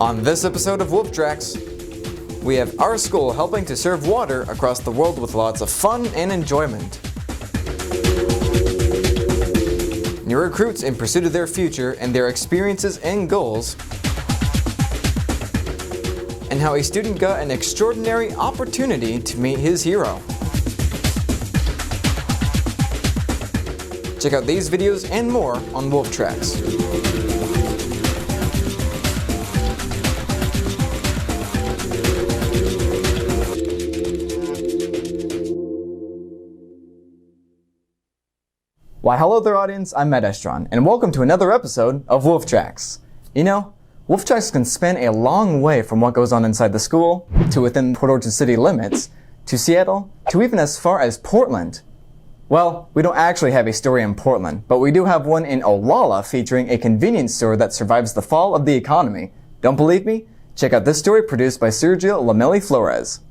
On this episode of Wolf Tracks, we have our school helping to serve water across the world with lots of fun and enjoyment. New recruits in pursuit of their future and their experiences and goals, and how a student got an extraordinary opportunity to meet his hero. Check out these videos and more on Wolf Tracks. Why hello there audience, I'm Matt Estron, and welcome to another episode of Wolf Tracks. You know, Wolf Tracks can span a long way from what goes on inside the school, to within Port Orchard city limits, to Seattle, to even as far as Portland. Well, we don't actually have a story in Portland, but we do have one in Olalla featuring a convenience store that survives the fall of the economy. Don't believe me? Check out this story produced by Sergio Lamelli Flores.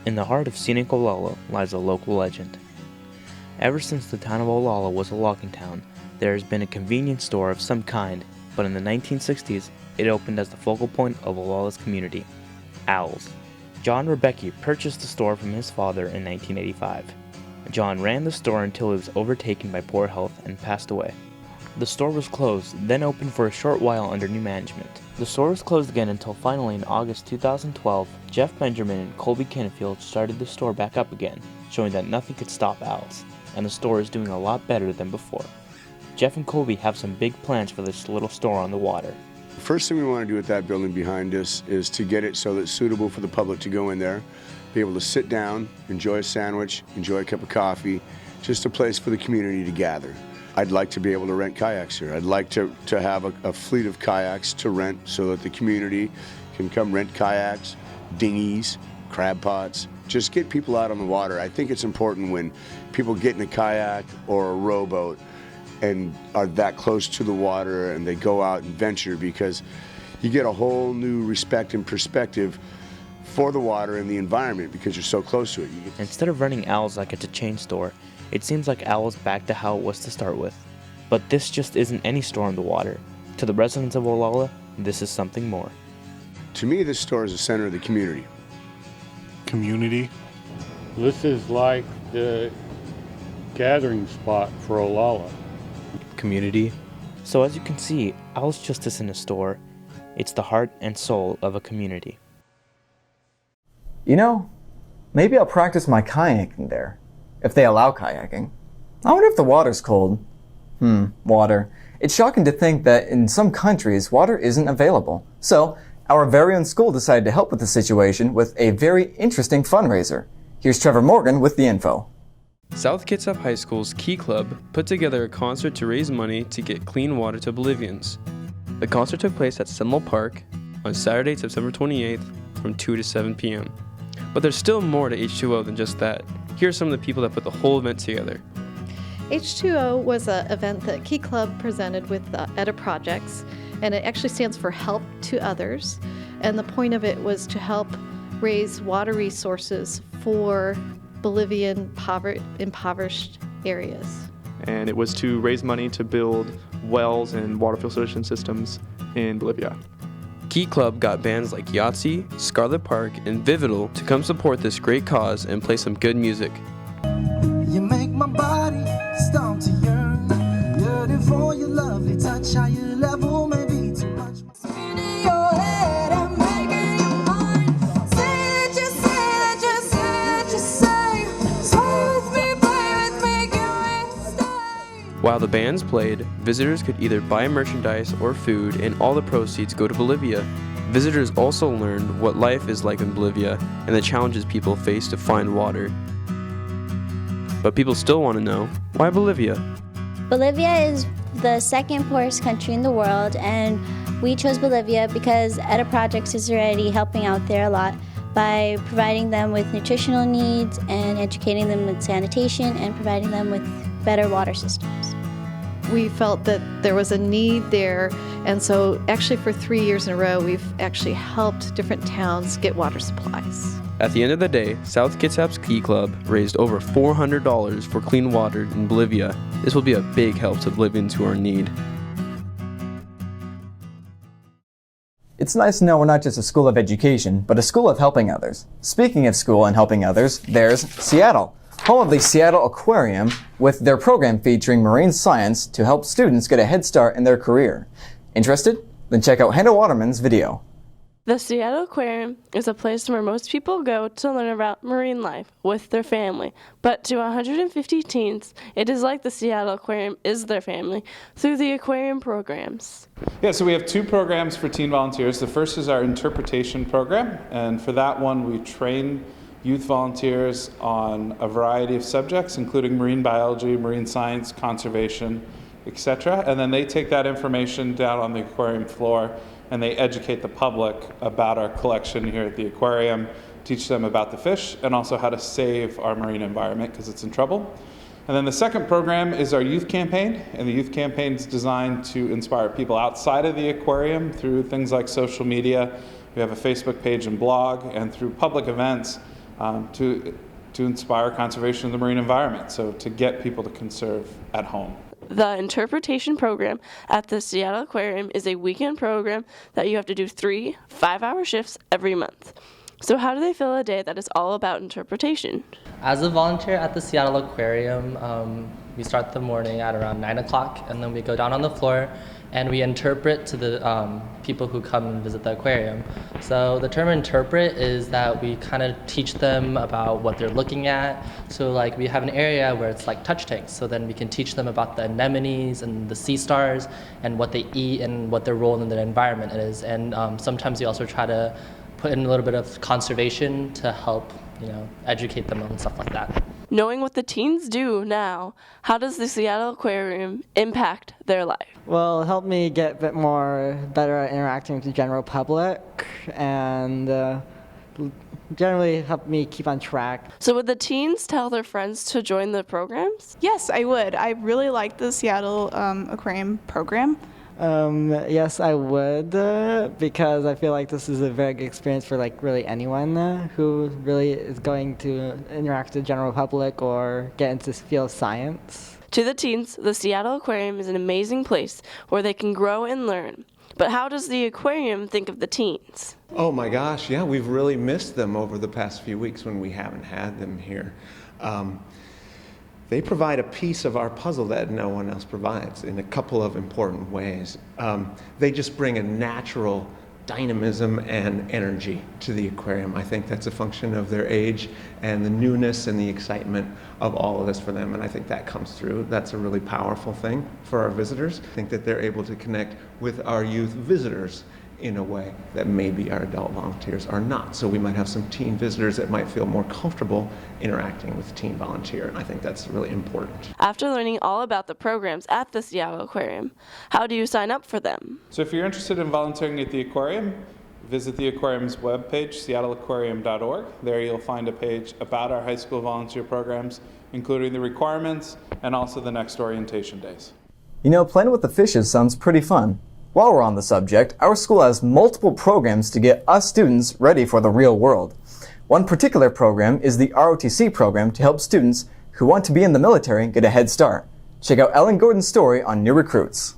In the heart of scenic Olalla lies a local legend. Ever since the town of Olalla was a logging town, there has been a convenience store of some kind, but in the 1960s, it opened as the focal point of Olalla's community, Owls. John Rebecki purchased the store from his father in 1985. John ran the store until it was overtaken by poor health and passed away. The store was closed, then opened for a short while under new management. The store was closed again until finally in August 2012, Jeff Benjamin and Colby Kennefield started the store back up again, showing that nothing could stop Owls, and the store is doing a lot better than before. Jeff and Colby have some big plans for this little store on the water. The first thing we want to do with that building behind us is to get it so that it's suitable for the public to go in there, be able to sit down, enjoy a sandwich, enjoy a cup of coffee, just a place for the community to gather. I'd like to be able to rent kayaks here. I'd like to have a fleet of kayaks to rent so that the community can come rent kayaks, dinghies, crab pots, just get people out on the water. I think it's important when people get in a kayak or a rowboat and are that close to the water and they go out and venture, because you get a whole new respect and perspective for the water and the environment because you're so close to it. Instead of running Owls like it's a chain store, it seems like Owls back to how it was to start with. But this just isn't any store on the water. To the residents of Olalla, this is something more. To me, this store is the center of the community. Community. This is like the gathering spot for Olalla. Community. So as you can see, Owls just isn't a store. It's the heart and soul of a community. You know, maybe I'll practice my kayaking there, if they allow kayaking. I wonder if the water's cold. Water. It's shocking to think that in some countries, water isn't available. So, our very own school decided to help with the situation with a very interesting fundraiser. Here's Trevor Morgan with the info. South Kitsap High School's Key Club put together a concert to raise money to get clean water to Bolivians. The concert took place at Seminole Park on Saturday, September 28th from 2 to 7 p.m. But there's still more to H2O than just that. Here are some of the people that put the whole event together. H2O was an event that Key Club presented with EDA Projects, and it actually stands for Help to Others. And the point of it was to help raise water resources for Bolivian impoverished areas. And it was to raise money to build wells and water filtration systems in Bolivia. Key Club got bands like Yahtzee, Scarlet Park, and Vividal to come support this great cause and play some good music. You make my body start to yearn, yearning for your lovely touch, how you level may be too much. In your head, I'm making you mine. Say it, just say it, just say it, just say it. Stay with me, play with me, give me stay. While the bands played, visitors could either buy merchandise or food, and all the proceeds go to Bolivia. Visitors also learned what life is like in Bolivia and the challenges people face to find water. But people still want to know, why Bolivia? Bolivia is the second poorest country in the world, and we chose Bolivia because EDA Projects is already helping out there a lot by providing them with nutritional needs and educating them with sanitation and providing them with better water systems. We felt that there was a need there, and so actually for 3 years in a row, we've actually helped different towns get water supplies. At the end of the day, South Kitsap's Key Club raised over $400 for clean water in Bolivia. This will be a big help to Bolivians who are in need. It's nice to know we're not just a school of education, but a school of helping others. Speaking of school and helping others, there's Seattle, home of the Seattle Aquarium, with their program featuring marine science to help students get a head start in their career. Interested? Then check out Hannah Waterman's video. The Seattle Aquarium is a place where most people go to learn about marine life with their family, but to 150 teens, it is like the Seattle Aquarium is their family through the aquarium programs. Yeah, so we have two programs for teen volunteers. The first is our interpretation program, and for that one we train youth volunteers on a variety of subjects, including marine biology, marine science, conservation, etc. And then they take that information down on the aquarium floor and they educate the public about our collection here at the aquarium, teach them about the fish, and also how to save our marine environment because it's in trouble. And then the second program is our youth campaign, and the youth campaign is designed to inspire people outside of the aquarium through things like social media. We have a Facebook page and blog, and through public events to inspire conservation of the marine environment, so to get people to conserve at home. The interpretation program at the Seattle Aquarium is a weekend program that you have to do 3 5-hour shifts every month. So how do they fill a day that is all about interpretation? As a volunteer at the Seattle Aquarium, we start the morning at around 9 o'clock, and then we go down on the floor and we interpret to the people who come and visit the aquarium. So the term interpret is that we kind of teach them about what they're looking at. So like we have an area where it's like touch tanks, so then we can teach them about the anemones and the sea stars and what they eat and what their role in the environment is. And sometimes we also try to put in a little bit of conservation to help, educate them on stuff like that. Knowing what the teens do now, how does the Seattle Aquarium impact their life? Well, it helped me get a bit better at interacting with the general public, and generally helped me keep on track. So would the teens tell their friends to join the programs? Yes, I would. I really like the Seattle Aquarium program. Yes, I would, because I feel like this is a very good experience for really anyone who really is going to interact with the general public or get into this field of science. To the teens, the Seattle Aquarium is an amazing place where they can grow and learn. But how does the aquarium think of the teens? Oh my gosh, yeah, we've really missed them over the past few weeks when we haven't had them here. They provide a piece of our puzzle that no one else provides in a couple of important ways. They just bring a natural dynamism and energy to the aquarium. I think that's a function of their age and the newness and the excitement of all of this for them, and I think that comes through. That's a really powerful thing for our visitors. I think that they're able to connect with our youth visitors in a way that maybe our adult volunteers are not. So we might have some teen visitors that might feel more comfortable interacting with a teen volunteer, and I think that's really important. After learning all about the programs at the Seattle Aquarium, how do you sign up for them? So if you're interested in volunteering at the aquarium, visit the aquarium's webpage, seattleaquarium.org. There you'll find a page about our high school volunteer programs, including the requirements and also the next orientation days. Playing with the fishes sounds pretty fun. While we're on the subject, our school has multiple programs to get us students ready for the real world. One particular program is the ROTC program to help students who want to be in the military get a head start. Check out Ellen Gordon's story on new recruits.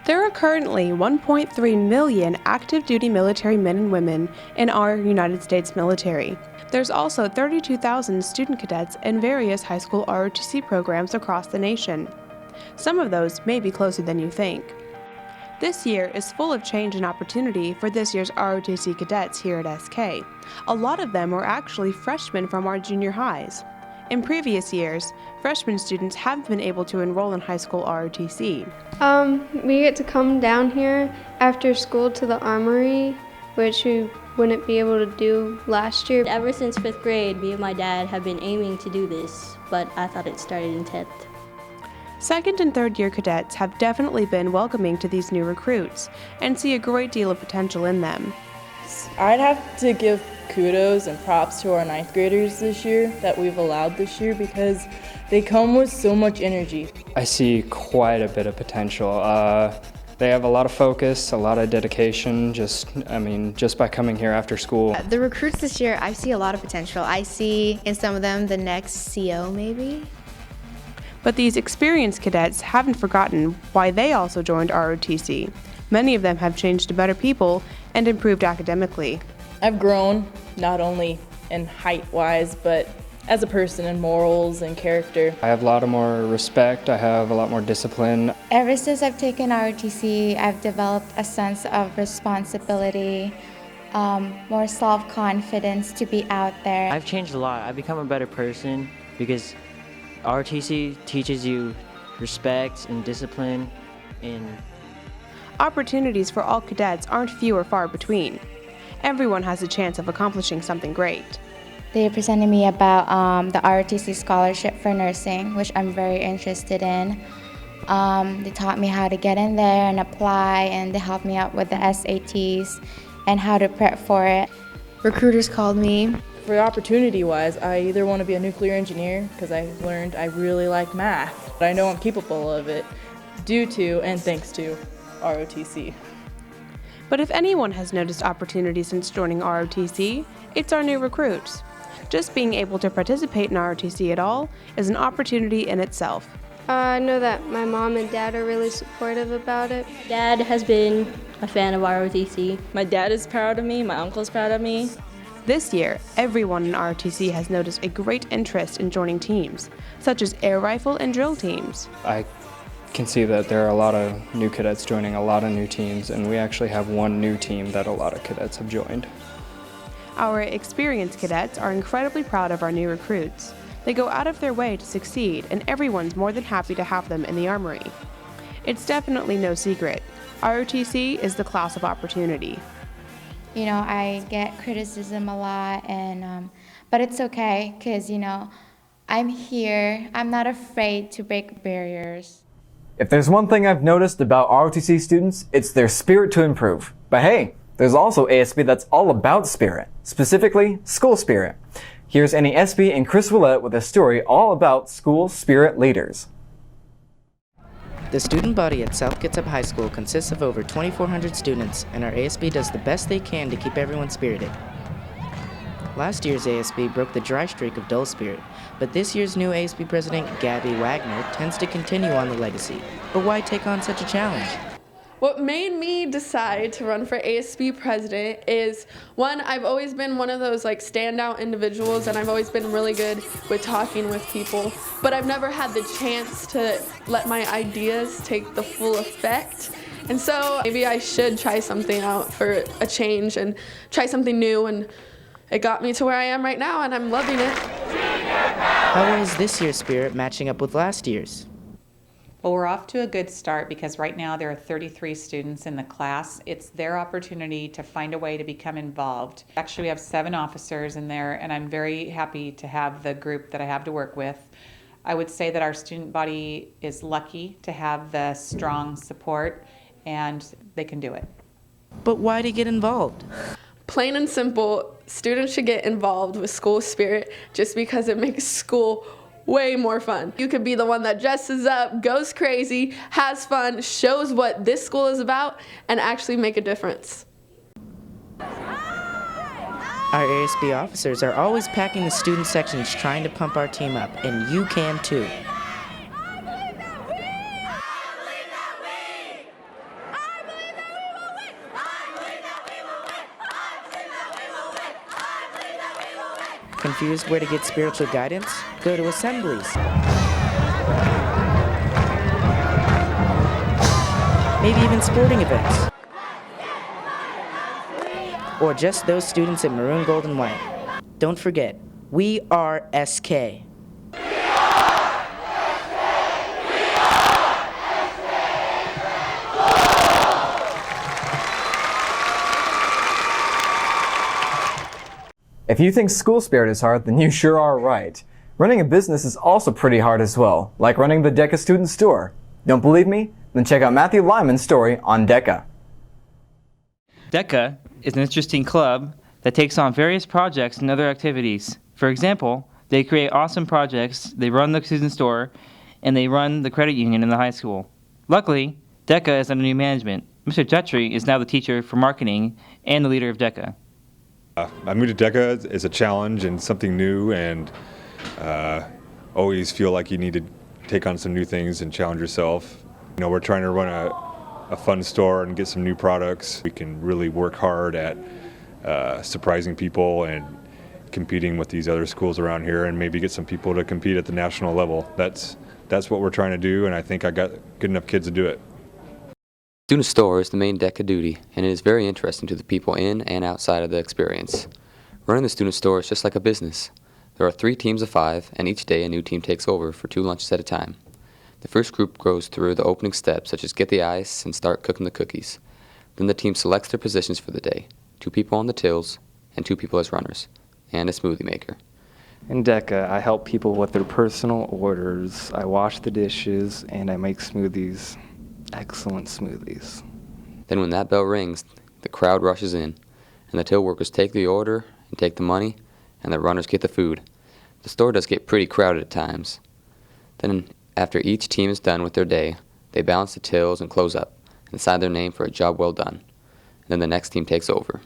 There are currently 1.3 million active duty military men and women in our United States military. There's also 32,000 student cadets in various high school ROTC programs across the nation. Some of those may be closer than you think. This year is full of change and opportunity for this year's ROTC cadets here at SK. A lot of them were actually freshmen from our junior highs. In previous years, freshman students have been able to enroll in high school ROTC. We get to come down here after school to the armory, which we wouldn't be able to do last year. Ever since 5th grade, me and my dad have been aiming to do this, but I thought it started in 10th. Second and third year cadets have definitely been welcoming to these new recruits and see a great deal of potential in them. I'd have to give kudos and props to our 9th graders this year that we've allowed this year because they come with so much energy. I see quite a bit of potential. They have a lot of focus, a lot of dedication, just by coming here after school. The recruits this year, I see a lot of potential. I see in some of them the next CO maybe. But these experienced cadets haven't forgotten why they also joined ROTC. Many of them have changed to better people and improved academically. I've grown, not only in height-wise, but as a person in morals and character. I have a lot more respect, I have a lot more discipline. Ever since I've taken ROTC, I've developed a sense of responsibility, more self-confidence to be out there. I've changed a lot. I've become a better person because ROTC teaches you respect and discipline. And opportunities for all cadets aren't few or far between. Everyone has a chance of accomplishing something great. They presented me about the ROTC scholarship for nursing, which I'm very interested in. They taught me how to get in there and apply, and they helped me out with the SATs and how to prep for it. Recruiters called me. For opportunity-wise, I either want to be a nuclear engineer because I learned I really like math, but I know I'm capable of it due to and thanks to ROTC. But if anyone has noticed opportunity since joining ROTC, it's our new recruits. Just being able to participate in ROTC at all is an opportunity in itself. I know that my mom and dad are really supportive about it. Dad has been a fan of ROTC. My dad is proud of me, my uncle's proud of me. This year, everyone in ROTC has noticed a great interest in joining teams, such as air rifle and drill teams. I can see that there are a lot of new cadets joining a lot of new teams, and we actually have one new team that a lot of cadets have joined. Our experienced cadets are incredibly proud of our new recruits. They go out of their way to succeed, and everyone's more than happy to have them in the Armory. It's definitely no secret. ROTC is the class of opportunity. You know, I get criticism a lot, and but it's okay, because, you know, I'm here. I'm not afraid to break barriers. If there's one thing I've noticed about ROTC students, it's their spirit to improve. But hey, there's also ASB that's all about spirit, specifically school spirit. Here's Annie SB and Chris Willett with a story all about school spirit leaders. The student body at South Kitsap High School consists of over 2,400 students, and our ASB does the best they can to keep everyone spirited. Last year's ASB broke the dry streak of dull spirit, but this year's new ASB president, Gabby Wagner, tends to continue on the legacy. But why take on such a challenge? What made me decide to run for ASB president is, one, I've always been one of those standout individuals, and I've always been really good with talking with people, but I've never had the chance to let my ideas take the full effect. And so maybe I should try something out for a change and try something new, and it got me to where I am right now, and I'm loving it. How well is this year's spirit matching up with last year's? Well, we're off to a good start because right now there are 33 students in the class. It's their opportunity to find a way to become involved. Actually, we have 7 officers in there, and I'm very happy to have the group that I have to work with. I would say that our student body is lucky to have the strong support, and they can do it. But why to get involved? Plain and simple, students should get involved with school spirit just because it makes school way more fun. You could be the one that dresses up, goes crazy, has fun, shows what this school is about, and actually make a difference. Our ASB officers are always packing the student sections trying to pump our team up, and you can too. Confused where to get spiritual guidance? Go to assemblies. Maybe even sporting events. Or just those students in maroon, gold, and white. Don't forget, we are SK. If you think school spirit is hard, then you sure are right. Running a business is also pretty hard as well, like running the Deca student store. Don't believe me? Then check out Matthew Lyman's story on Deca. Deca is an interesting club that takes on various projects and other activities. For example, they create awesome projects, they run the student store, and they run the credit union in the high school. Luckily, Deca is under new management. Mr. Tetri is now the teacher for marketing and the leader of Deca. I moved to Deca as a challenge and something new, and always feel like you need to take on some new things and challenge yourself. You know, we're trying to run a fun store and get some new products. We can really work hard at surprising people and competing with these other schools around here, and maybe get some people to compete at the national level. That's what we're trying to do, and I think I got good enough kids to do it. Student store is the main Deca duty, and it is very interesting to the people in and outside of the experience. Running the student store is just like a business. There are 3 teams of 5, and each day a new team takes over for 2 lunches at a time. The first group goes through the opening steps, such as get the ice and start cooking the cookies. Then the team selects their positions for the day, 2 people on the tills and 2 people as runners, and a smoothie maker. In Deca, I help people with their personal orders. I wash the dishes and I make smoothies. Excellent smoothies. Then when that bell rings, the crowd rushes in, and the till workers take the order and take the money, and the runners get the food. The store does get pretty crowded at times. Then after each team is done with their day, they balance the tills and close up, and sign their name for a job well done. And then the next team takes over.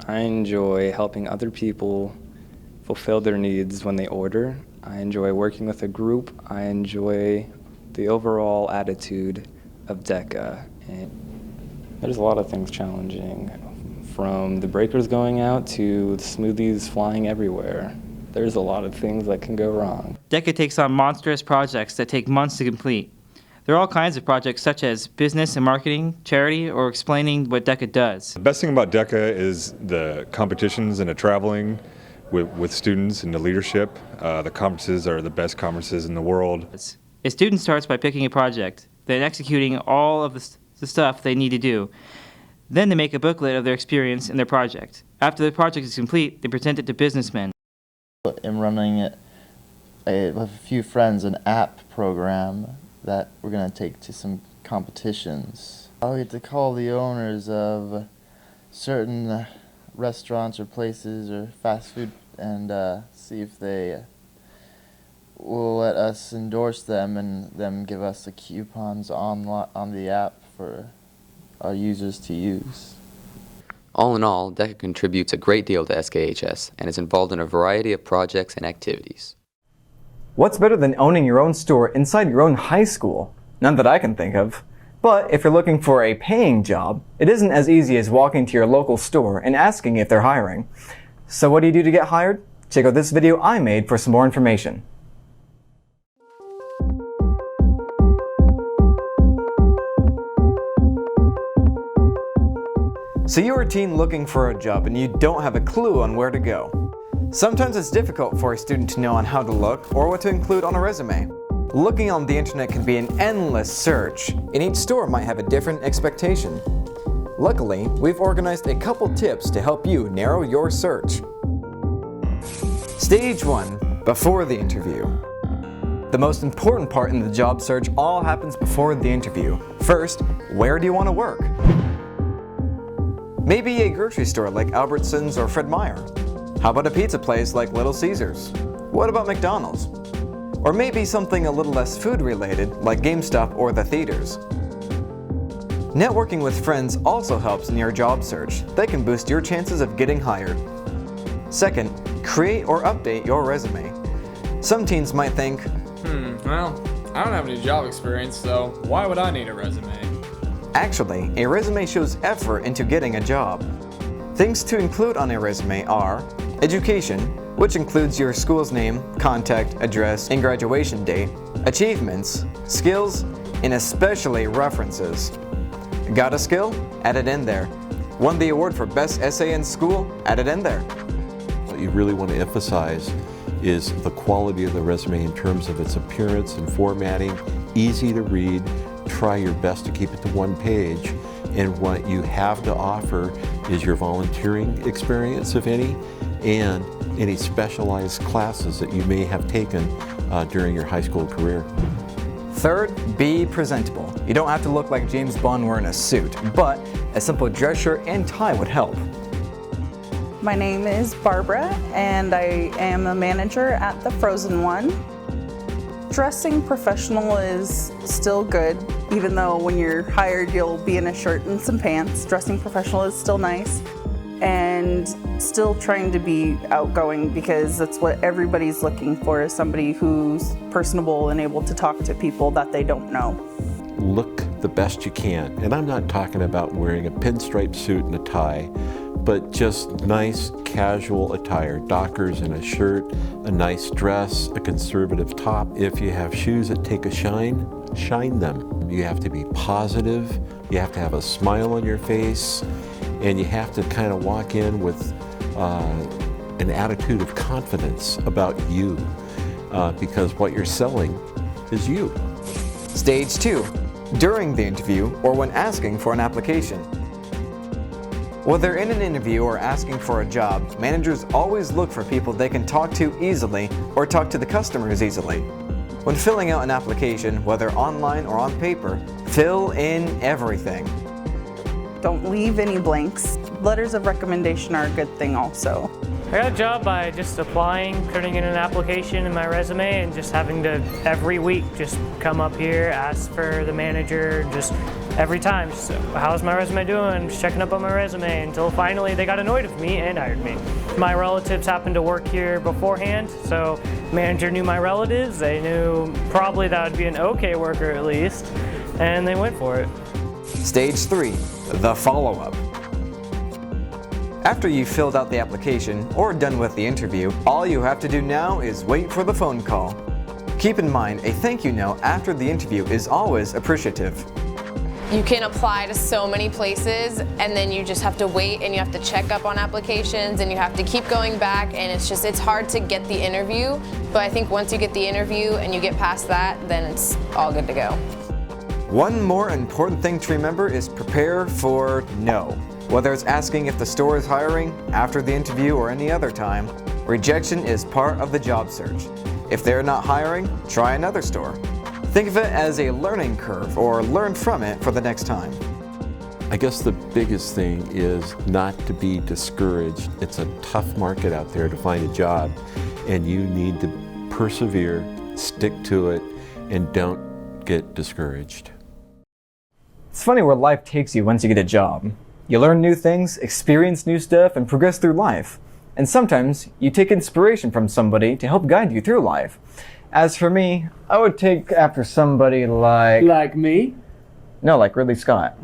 I enjoy helping other people fulfill their needs when they order. I enjoy working with a group. I enjoy the overall attitude of Deca. And there's a lot of things challenging, from the breakers going out to the smoothies flying everywhere. There's a lot of things that can go wrong. Deca takes on monstrous projects that take months to complete. There are all kinds of projects such as business and marketing, charity, or explaining what Deca does. The best thing about Deca is the competitions and the traveling with students and the leadership. The conferences are the best conferences in the world. A student starts by picking a project, then executing all of the stuff they need to do. Then they make a booklet of their experience and their project. After the project is complete, they present it to businessmen. I'm running it with a few friends, an app program that we're going to take to some competitions. I'll get to call the owners of certain restaurants or places or fast food and see if they will let us endorse them and them give us the coupons on the app for our users to use. All in all, Deca contributes a great deal to SKHS and is involved in a variety of projects and activities. What's better than owning your own store inside your own high school? None that I can think of. But if you're looking for a paying job, it isn't as easy as walking to your local store and asking if they're hiring. So what do you do to get hired? Check out this video I made for some more information. So you're a teen looking for a job and you don't have a clue on where to go. Sometimes it's difficult for a student to know on how to look or what to include on a resume. Looking on the internet can be an endless search, and each store might have a different expectation. Luckily, we've organized a couple tips to help you narrow your search. Stage 1. Before the interview. The most important part in the job search all happens before the interview. First, where do you want to work? Maybe a grocery store like Albertsons or Fred Meyer. How about a pizza place like Little Caesars? What about McDonald's? Or maybe something a little less food related like GameStop or the theaters. Networking with friends also helps in your job search. They can boost your chances of getting hired. Second, create or update your resume. Some teens might think, well, I don't have any job experience, so why would I need a resume? Actually, a resume shows effort into getting a job. Things to include on a resume are education, which includes your school's name, contact, address, and graduation date, achievements, skills, and especially references. Got a skill? Add it in there. Won the award for best essay in school? Add it in there. What you really want to emphasize is the quality of the resume in terms of its appearance and formatting, easy to read. Try your best to keep it to one page, and what you have to offer is your volunteering experience, if any, and any specialized classes that you may have taken during your high school career. Third, be presentable. You don't have to look like James Bond wearing a suit, but a simple dress shirt and tie would help. My name is Barbara, and I am a manager at the Frozen One. Dressing professional is still good, even though when you're hired you'll be in a shirt and some pants. Dressing professional is still nice, and still trying to be outgoing because that's what everybody's looking for, is somebody who's personable and able to talk to people that they don't know. Look the best you can. And I'm not talking about wearing a pinstripe suit and a tie, but just nice casual attire, dockers and a shirt, a nice dress, a conservative top. If you have shoes that take a shine, shine them. You have to be positive, you have to have a smile on your face, and you have to kind of walk in with an attitude of confidence about you, because what you're selling is you. Stage 2. During the interview or when asking for an application. Whether in an interview or asking for a job, managers always look for people they can talk to easily or talk to the customers easily. When filling out an application, whether online or on paper, fill in everything. Don't leave any blanks. Letters of recommendation are a good thing also. I got a job by just applying, turning in an application and my resume, and just having to, every week, just come up here, ask for the manager, just every time. So, how's my resume doing? Just checking up on my resume until finally they got annoyed with me and hired me. My relatives happened to work here beforehand, so the manager knew my relatives. They knew probably that would be an okay worker at least, and they went for it. Stage 3. The follow-up. After you've filled out the application or done with the interview, all you have to do now is wait for the phone call. Keep in mind, a thank you note after the interview is always appreciative. You can apply to so many places, and then you just have to wait and you have to check up on applications and you have to keep going back, and it's hard to get the interview, but I think once you get the interview and you get past that, then it's all good to go. One more important thing to remember is prepare for no. Whether it's asking if the store is hiring, after the interview, or any other time, rejection is part of the job search. If they're not hiring, try another store. Think of it as a learning curve, or learn from it for the next time. I guess the biggest thing is not to be discouraged. It's a tough market out there to find a job, and you need to persevere, stick to it, and don't get discouraged. It's funny where life takes you once you get a job. You learn new things, experience new stuff, and progress through life. And sometimes you take inspiration from somebody to help guide you through life. As for me, I would take after somebody like... Like me? No, like Ridley Scott.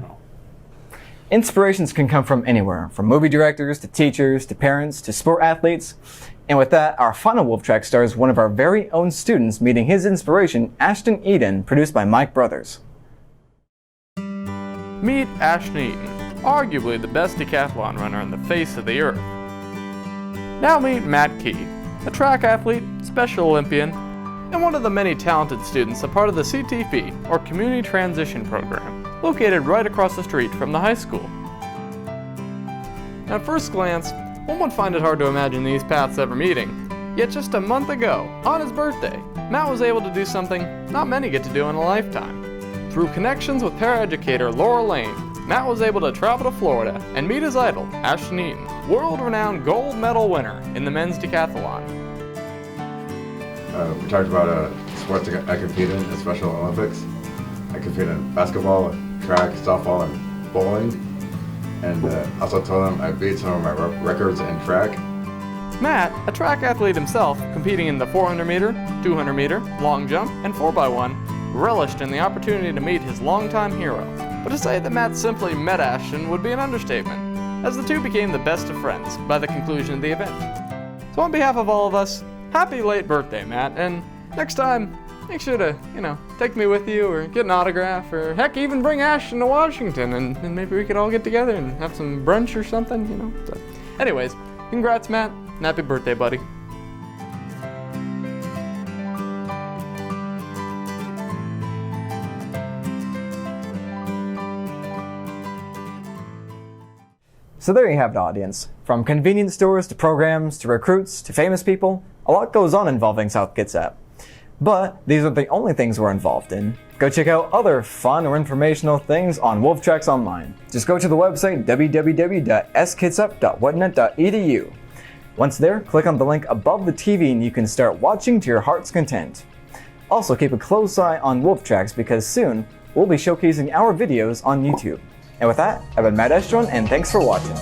Inspirations can come from anywhere, from movie directors, to teachers, to parents, to sport athletes. And with that, our final Wolf Track stars one of our very own students meeting his inspiration, Ashton Eden, produced by Mike Brothers. Meet Ashton Eden, arguably the best decathlon runner on the face of the earth. Now meet Matt Key, a track athlete, Special Olympian, and one of the many talented students a part of the CTP, or Community Transition Program, located right across the street from the high school. At first glance, one would find it hard to imagine these paths ever meeting, yet just a month ago, on his birthday, Matt was able to do something not many get to do in a lifetime. Through connections with paraeducator Laura Lane, Matt was able to travel to Florida and meet his idol, Ashton Eden, world-renowned gold medal winner in the men's decathlon. We talked about sports I compete in the Special Olympics. I compete in basketball, track, softball, and bowling. And also told him I beat some of my records in track. Matt, a track athlete himself, competing in the 400 meter, 200 meter, long jump, and 4x1, relished in the opportunity to meet his longtime hero. But to say that Matt simply met Ashton would be an understatement, as the two became the best of friends by the conclusion of the event. So on behalf of all of us, happy late birthday, Matt, and next time, make sure to, take me with you or get an autograph, or heck, even bring Ashton to Washington, and maybe we could all get together and have some brunch or something, So, anyways, congrats, Matt, and happy birthday, buddy. So there you have it, audience. From convenience stores to programs to recruits to famous people, a lot goes on involving South Kitsap. But these aren't the only things we're involved in. Go check out other fun or informational things on Wolf Tracks Online. Just go to the website www.skitsap.whatnet.edu. Once there, click on the link above the TV and you can start watching to your heart's content. Also keep a close eye on Wolf Tracks because soon we'll be showcasing our videos on YouTube. And with that, I've been Matt Estron, and thanks for watching.